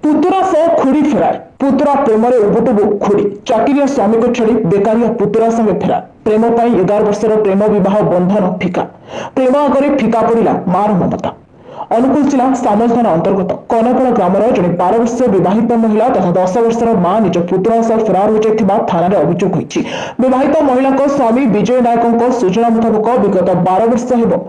पुतुरा सह खुड़ी फेरार पुतुरा प्रेम उबुटुबु खुड़ी चाकिरिया स्वामी को छड़ी बेकारिया पुतुरा संगे फेरार प्रेम 11 वर्षर प्रेम विवाह बंधन फिका प्रेम आगे फिका पड़ा मार ममता अनुकूल जिला सामल थाना अंतर्गत कनपड़ा ग्रामर जड़े 12 वर्षीय विवाहित महिला तथा 10 वर्षर मां निज पुतुरा सह फेरार हो जाता थाना अभियोग होती। विवाहित महिला स्वामी विजय नायकों सूचना मुताबक विगत 12 वर्ष हो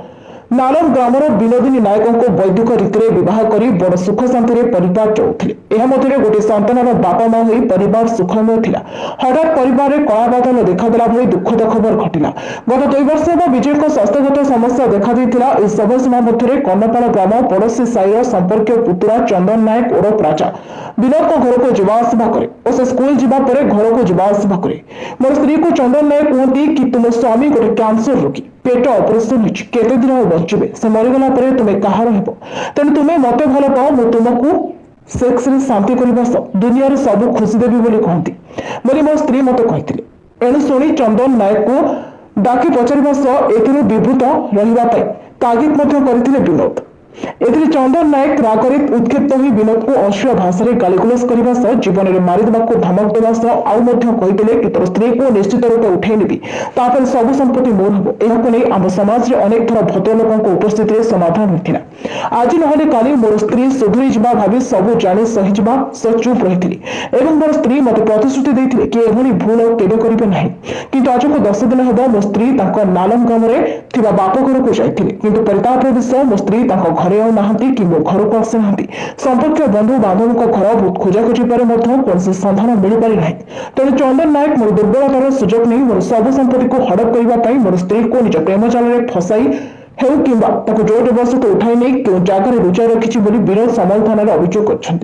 नालम ग्रामर विनोदिनी नायकों को वैदिक रीति बह कर बड़ सुख शांति परिवार चलुते गोटे संतान बापा माँ हो परिवार सुखमय था। हठात परिवार में कलाबादल देखादेला भली दुखद खबर घटला। गत 2 वर्ष हम विजय स्वास्थ्यगत समस्या देखा इस समय सीमा मध्य कन्नपाड़ ग्राम पड़ोशी साईर संपर्क पुतुरा चंदन नायक ओरफ राजा विनोद को घर को जावासवा करे और से स्कूल जावापर घर को जावासवा करे। मोर स्त्री को चंदन नायक कहती कि तुम स्वामी गोटे कैंसर रोगी पेट ऑपरेशन केते दिन बचे से मरीगला तुम्हें कहार हेब तेणु तुम्हें मत भल पाओ मु तुमको सेक्स रे शांति करने सह दुनिया सब खुशी देवी बोली कहती बोली मो स्त्री मत कही। एणु शुणी चंदन नायक को डाकी पचार सह ए विवृत रही तागिद करते विनोद। एथिरे चंदन नायक रागरे उत्क्षिप्त हुई विनोद को अश्लील भाषा में गालिगुलज करने सह जीवन में मारिदेवा धमक देवा सह आउ कहते कि तोर स्त्री को निश्चित रूप उठे नेबी तापर सब संपत्ति मोर हम यह नहीं आम समाज में अनेक थर भद्र लोकों उपस्थित समाधान होता। आज नहले काली मोर स्त्री सुधरी जा भावी सब जाणी सहीजा सह चुप रही मोर स्त्री मत प्रतिश्रुति देते कि एभली भूल केवे करेंगे ना कि आज को 10 दिन हम मो स्त्री नालम ग्राम में बाप घर को जाते कि परिताप विषय मो स्त्री घरे आती कि मो घर को आसी ना संपर्क बंधु बांधवों घर बहुत खोजाखोजी पर कौन सन्धान मिल पारि ना। तेणु चंदन नायक मोर दुर्बलतार सुजोग नहीं मोर सब संपत्ति को हड़प करने मोर स्त्री को निज प्रेम जाल में फसाई हेउ कि जोर जबरदस्ती उठाई नहीं क्यों जगह लुचाई रखी विनोद सामल थाना अभियोग कर।